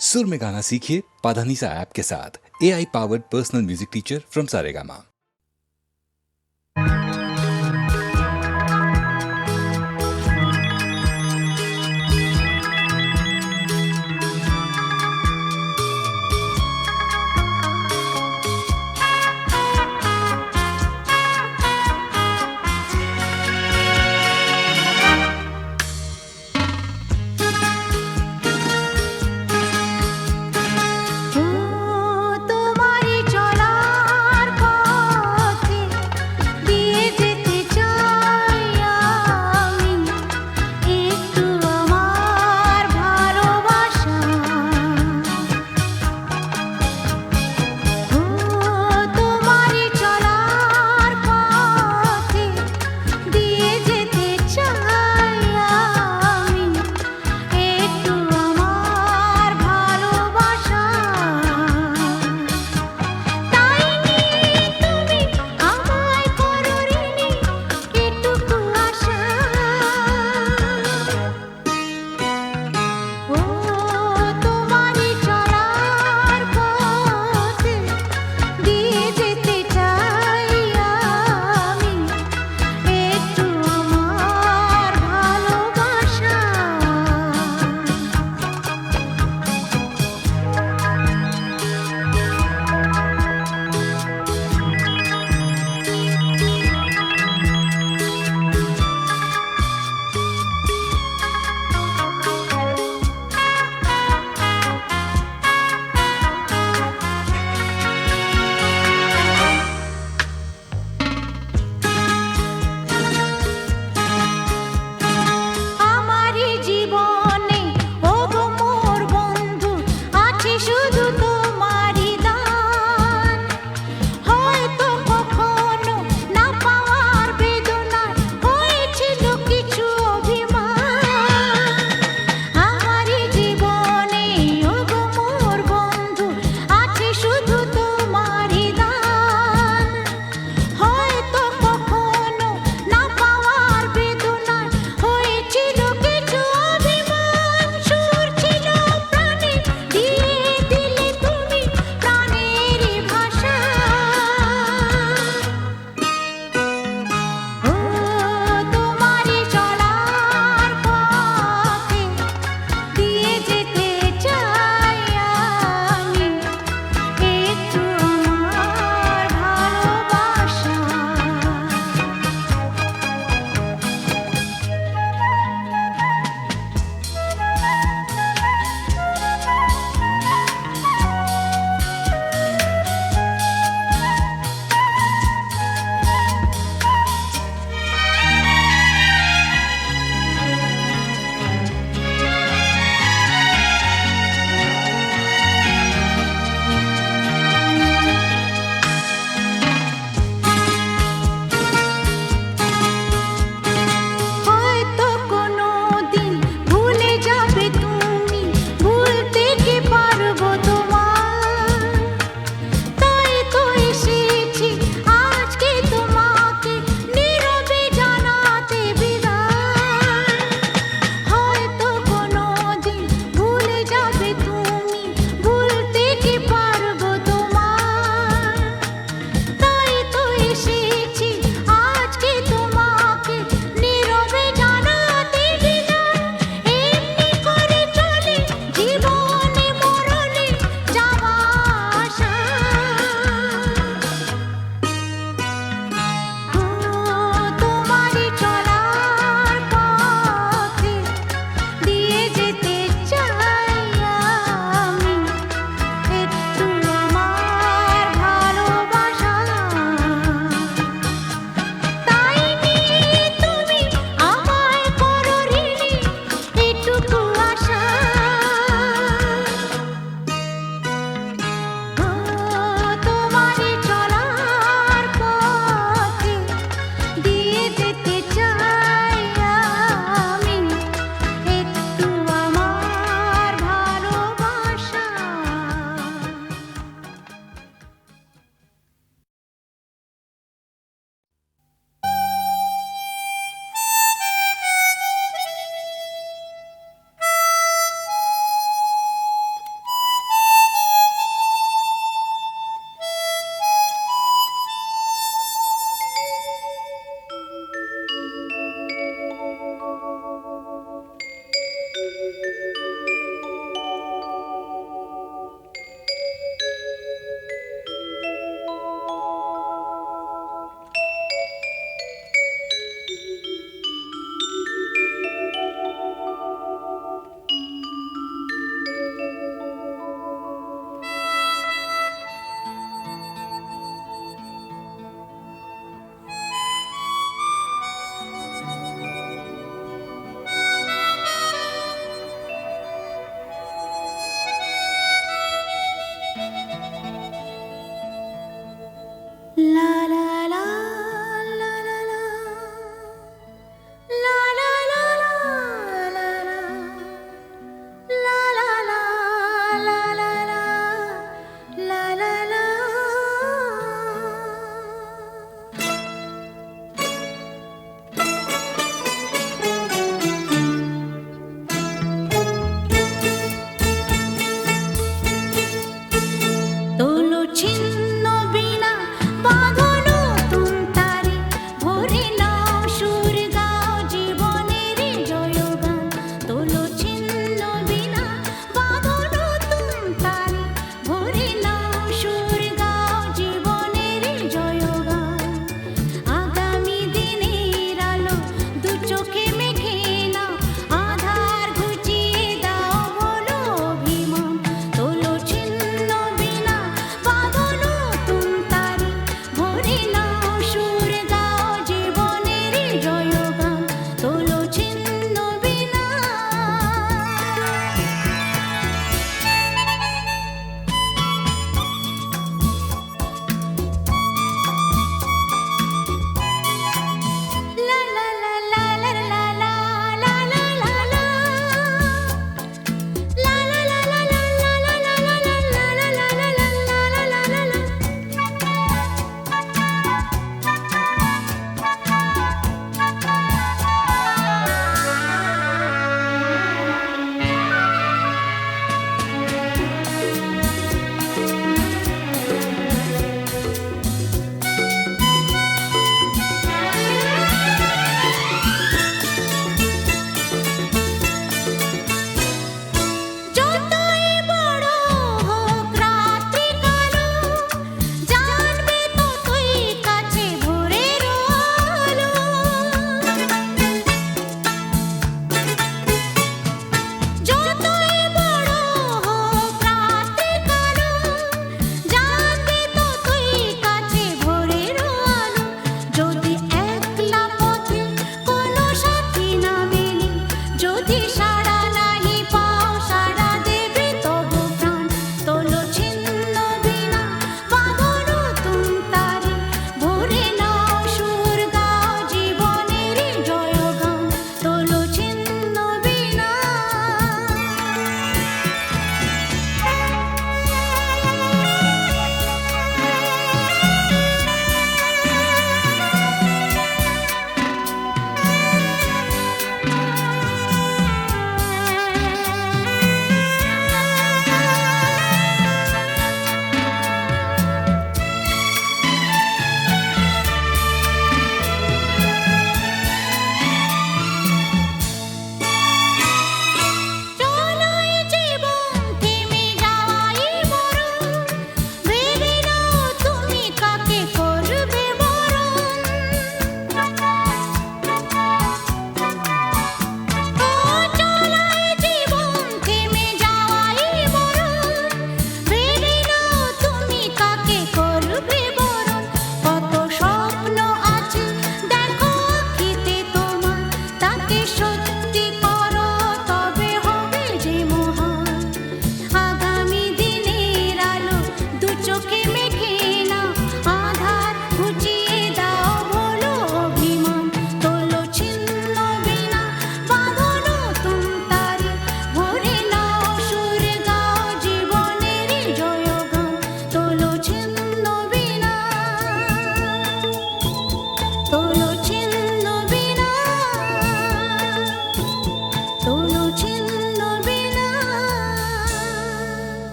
सुर में गाना सीखिए पाधानीसा ऐप के साथ। AI powered personal music teacher from Saregama. তোমারি চলার পথ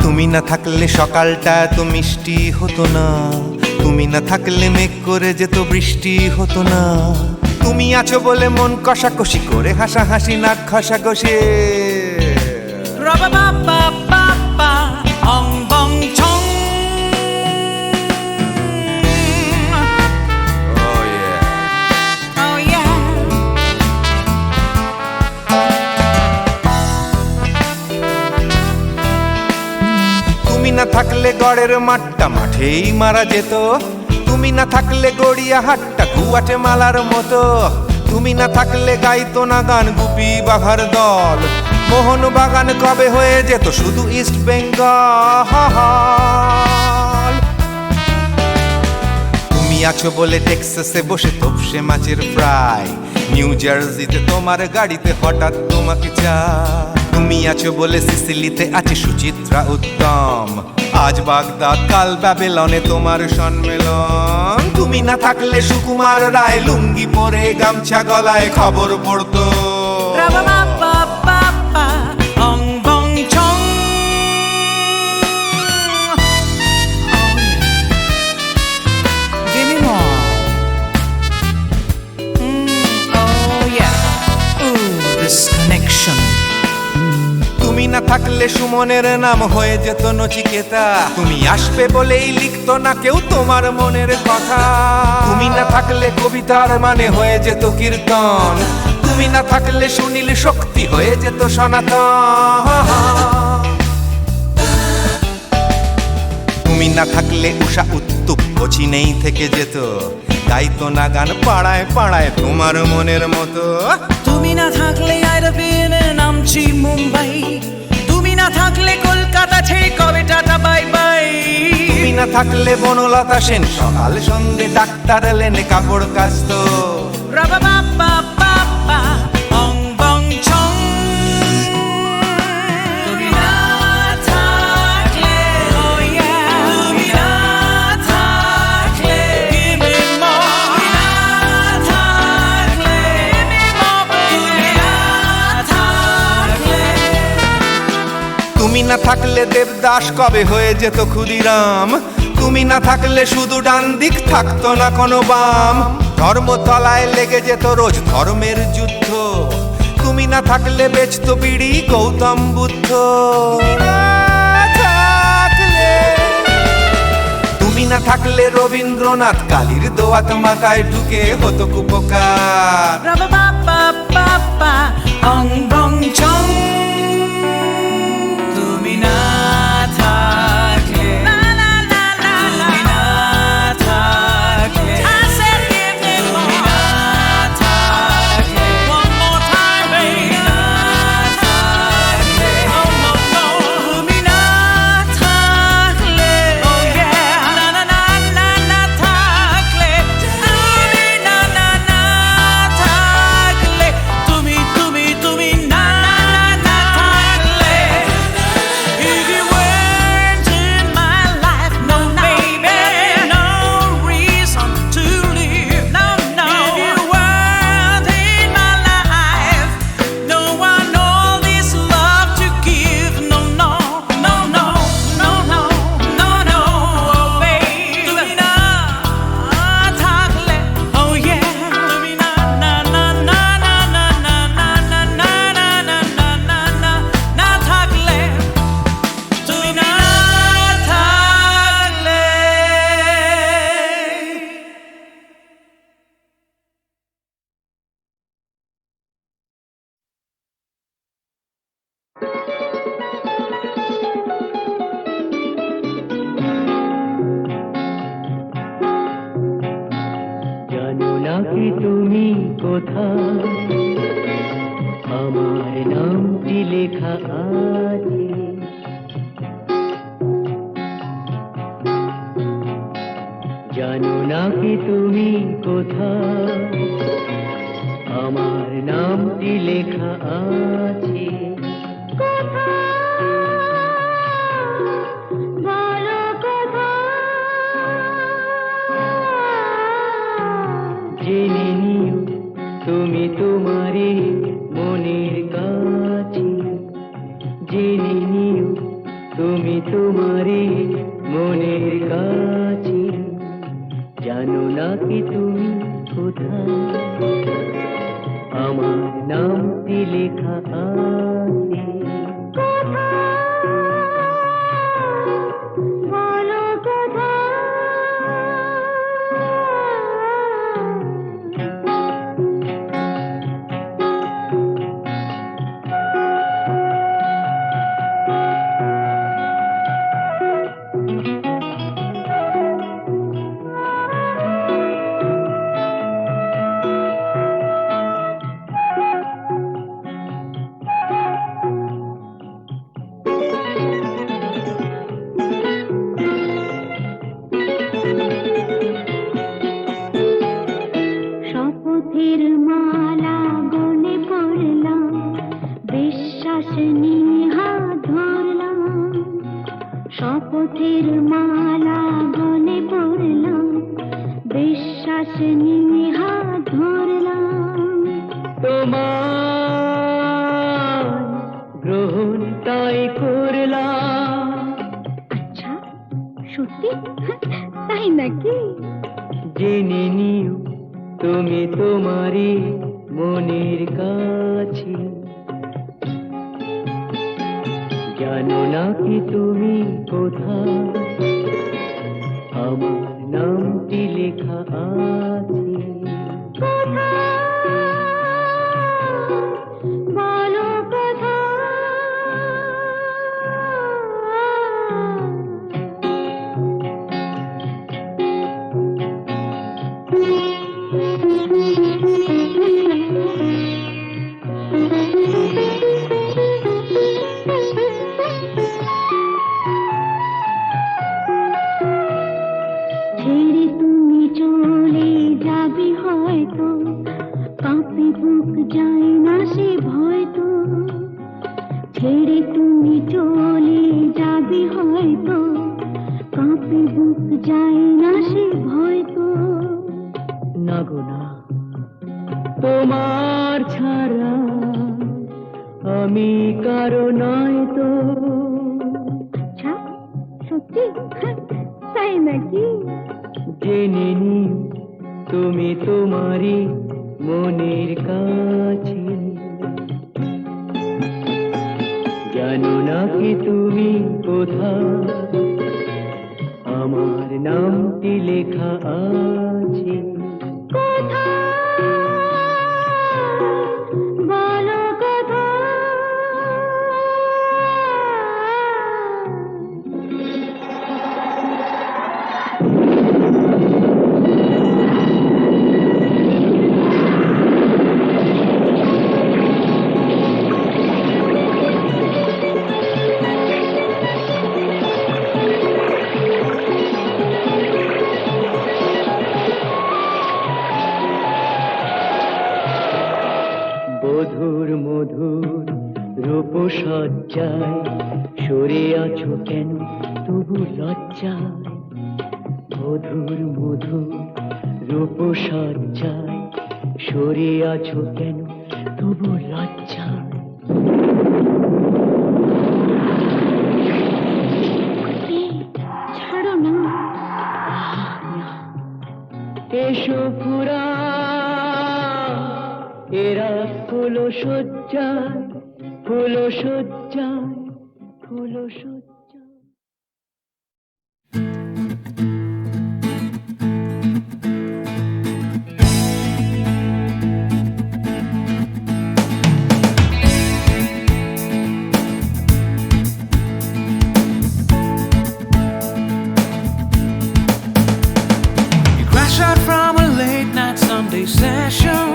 তুমি না থাকলে সকালটা এত মিষ্টি হতো না, তুমি না থাকলে মেঘ করে যেত বৃষ্টি হতো না। তুমি আছো বলে মন কষাকষি করে হাসাহাসি নাক ঘষাঘষি তুমি না থাকলে গড়ের মাঠটা মাঠেই মারা যেত, তুমি না থাকলে গড়িয়া হাটটা গুয়াটে মালার মতো। তুমি না থাকলে গাইতো না গান গুপি বাঘার দল, মোহন বাগান কবে হয়ে যেত শুধু ইস্ট বেঙ্গল। তুমি আছো বলে টেক্সাসে বসে তপসে মাছের ফ্রাই, নিউ জার্সিতে তোমার গাড়িতে হঠাৎ তোমাকে চাই। তুমি আছো বলে সিসিলিতে আছে সুচিত্রা উত্তম, আজ বাগদাদ কাল ব্যাবিলনে তোমার সম্মেলন। তুমি না থাকলে সুকুমার রায় লুঙ্গি পরে গামছা গলায় খবর পড়তো। তুমি না থাকলে সুমনের নাম হয়ে যেত নচিকেতা, তুমি আসবে বলেই লিখতো না কেউ তোমার মনের কথা। তুমি না থাকলে কবিতার মানে হয়ে যেত কীর্তন, তুমি না থাকলে সুনীল শক্তি হয়ে যেত সনাতন। তুমি না থাকলে উষা উত্তুপ কোচিনেই থেকে যেত, গাইতো না গান পাড়ায় পাড়ায় তোমার মনের মতো। তুমি না থাকলে আইরবিনে নামছি মুম্বাই, তুমি না থাকলে কলকাতা ছেড়ে কবে টাটা বাই বাই। তুমি না থাকলে বনলতা সেন সকাল সন্ধে ডাক্তার লেনে কাপড় কাচতো। রাবা বাবা বাবা অং বং ছং। তুমি না থাকলে oh yeah, তুমি না থাকলে give me more, তুমি না থাকলে give me more, তুমি না থাকলে। তুমি না থাকলে দেবদাস কবে হয়ে যেত ক্ষুদিরাম, তুমি না থাকলে শুধু ডান দিক থাকতো না কোনো বাম। ধর্মতলায় লেগে যেত রোজ ধর্মের যুদ্ধ, তুমি না থাকলে বেচতো বিড়ি গৌতম বুদ্ধ। তুমি না থাকলে রবীন্দ্রনাথ কালীর দোয়াত মাথায় ঢুকে হতো কুপকার। রাবা বাবা বাবা অং বং ছং। তুমি না থাকলে না না না না, তুমি না থাকলে I said give me more, তুমি না থাকলে one more time baby, তুমি না থাকলে oh no no, তুমি না থাকলে oh yeah, না না না না না থাকলে, তুমি না না না থাকলে, তুমি তুমি তুমি না না না থাকলে। If you weren't in my life, no baby, no reason to live, no no. If you weren't in my life, no one all this love to give, no no no no no no no no, oh baby. তুমি না থাকলে oh yeah, তুমি না না না না না না না না না না না না না না না না থাকলে, তুমি না থাকলে। জানো না কি তুমি কোথায়, আমার নামটি লেখা আছে। জানো না কি তুমি কোথায়, আমার নামটি লেখা আছে। জেনে নিও তুমি তোমারে মনের কাছে, জেনে নিও তুমি তোমারে মনের কাছে। জানো না কি তুমি কোথায়, আমার নামটি লেখা আছে। পথের মালা গলে পড়লাম, বিশ্বাস নিয়ে হাত ধরলাম। তোমার গ্রহণ তাই করলাম। আচ্ছা, সত্যি? তাই নাকি? জেনে নিও তুমি তোমারই মনের কাছে, জানো না কি তুমি কোথায় আমার নামটি লেখা আছে। বলো কথা। ছেড়ে তুমি চলে যাবে হয়তো, কাঁপে বুক যায় না সে ভয় তো। ছেড়ে তুমি চলে যাবে হয়তো, কাঁপে বুক যায় না সে ভয় তো। না গো না, তোমার ছাড়া আমি কারো নয় তো। আচ্ছা, সত্যি? তাই নাকি? জেনে নিও তুমি তোমারই মনের কাছে, জানো না কি তুমি কোথায় আমার নামটি লেখা আছে। বলো কথা। মধুর মধুর রূপসজ্জায় সরে আছো কেন তবু লজ্জায়। মধুর মধুর রূপসজ্জায় সরে আছো কেন তবু লজ্জায়। ছাড়ো না। এসো পুরা এরা ফুলো সজ্জায়, ফুলো সজ্জায়, ফুলো সজ্জায়। You crash out from a late night Sunday session.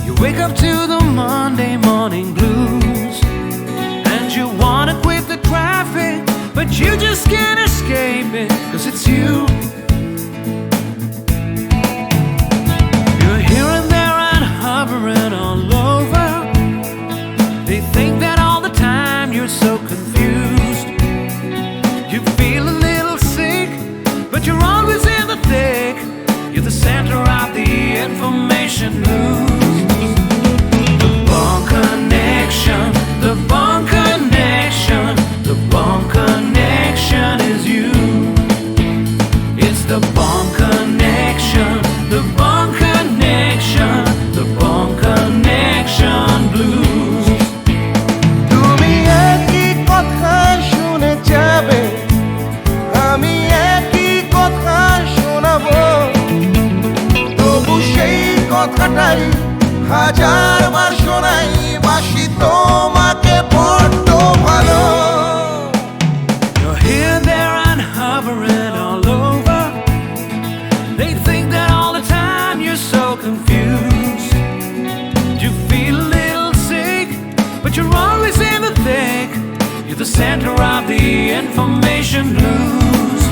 You wake up to the Monday morning blues, and you wanna quit the traffic, but you just can't escape it, 'cause it's you. You're here and there and hovering all over. They think that all the time you're so confused. You feel a little sick, but you're always in the thick. You're the center of the information news. The Bond Connection, the Bond Connection, the Bond Connection is you. It's the Bond Connection, the Bond Connection, the Bond Connection blues. তুমি একই কথা শুনে যাবে, আমি একই কথা শোনাবো, তবু সেই কথাটাই হাজারবার শোনাই, বাসি তোমাকে বড্ড ভালো। You're here, there, and hovering all over. They think that all the time you're so confused. You feel a little sick, but you're always in the thick. You're the center of the information news.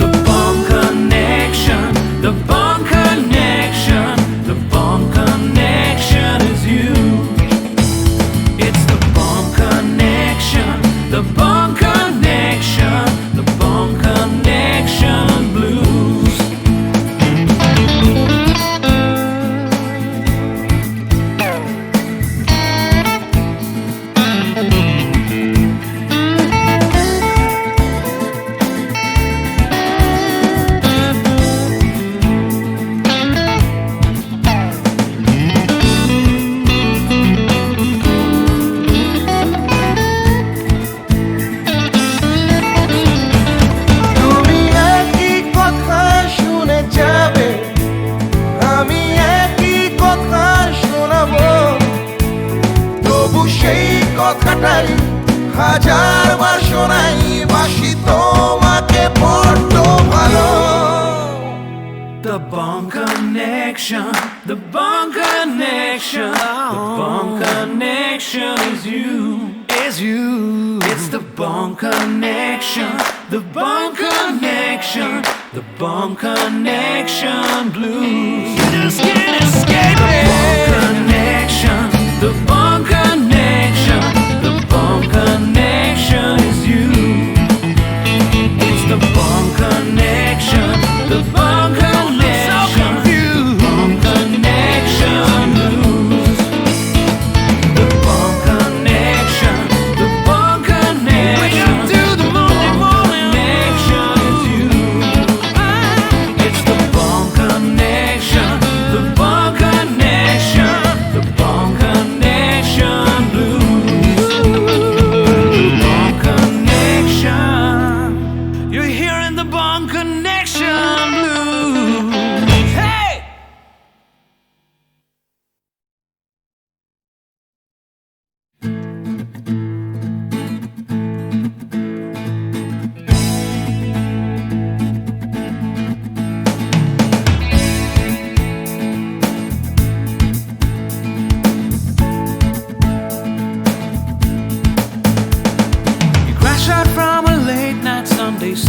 The Bond Connection, the Bond Connection, the Bond Connection is you. It's the Bond Connection, the Bond Connection, হাজারবার শোনাই বাসি তোমাকে বড্ড ভালো। The Bone Connection, the Bone Connection, the Bone Connection is you, is you. It's the Bone Connection, the Bone Connection, the Bone Connection blues. You just can't escape it. The Bone Connection, the Bone Connection, the Bone Connection is you. It's the Bone Connection, the Bone Connection.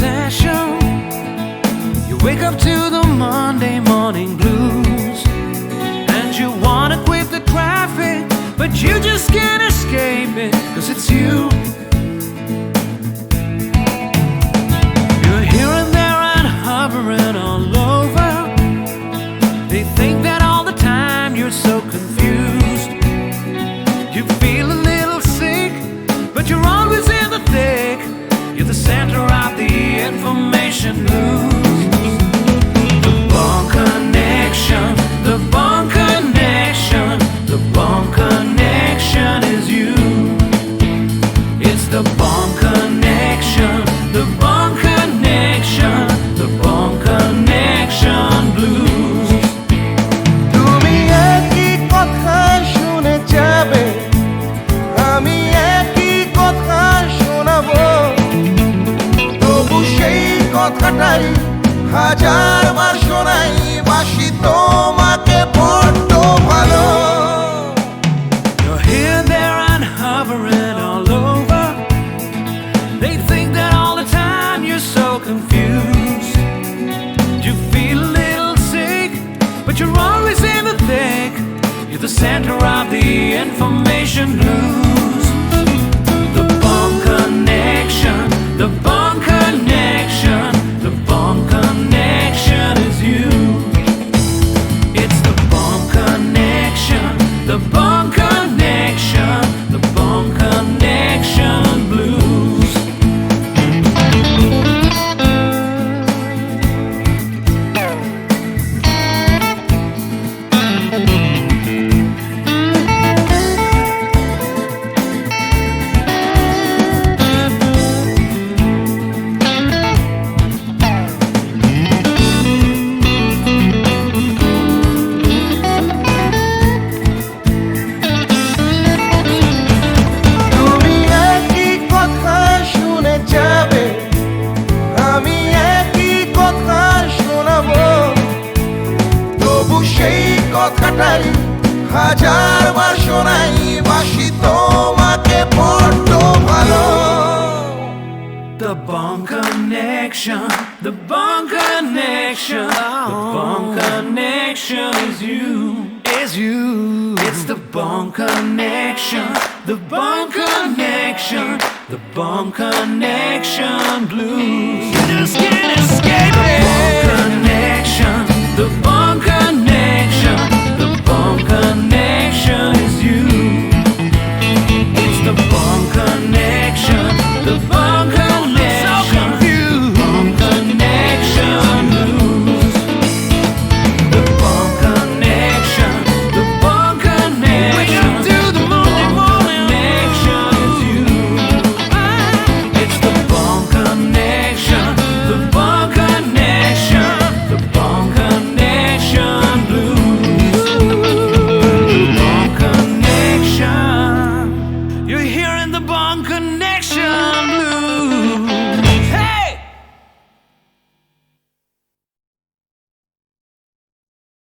Session. You wake up to the Monday morning blues, and you wanna quit the traffic, but you just can't escape it, 'cause it's you. You're here and there and hovering all over. They think that all the time you're so confused. You feel a little sick, but you're always in the thick. You're the center of the information news. The Bone Connection, the Bone Connection, the Bone Connection is you. It's the Bone Connection, the Bone Connection, the Bone Connection blues. তুমি একই কথা শুনে যাবে, আমি একই কথা শোনাবো, সেই কথাটাই হাজারবার শোনাই বাসি তোমাকে বড্ড ভালো। You're here, there and hovering all over. They think that all the time you're so confused. You feel a little sick, but you're always in the thick. You're the center of the information news. The Bone Connection, the Bone Connection, the Bone Connection is you. It's the Bone Connection, the Bone Connection, the Bone Connection blues. কথাটাই হাজারবার শোনাই বাসি তোমাকে বড্ড ভালো। The Bone Connection, the Bone Connection, the Bone Connection is you, is you. It's the Bone Connection, the Bone Connection, the Bone Connection blues. You just can't escape it.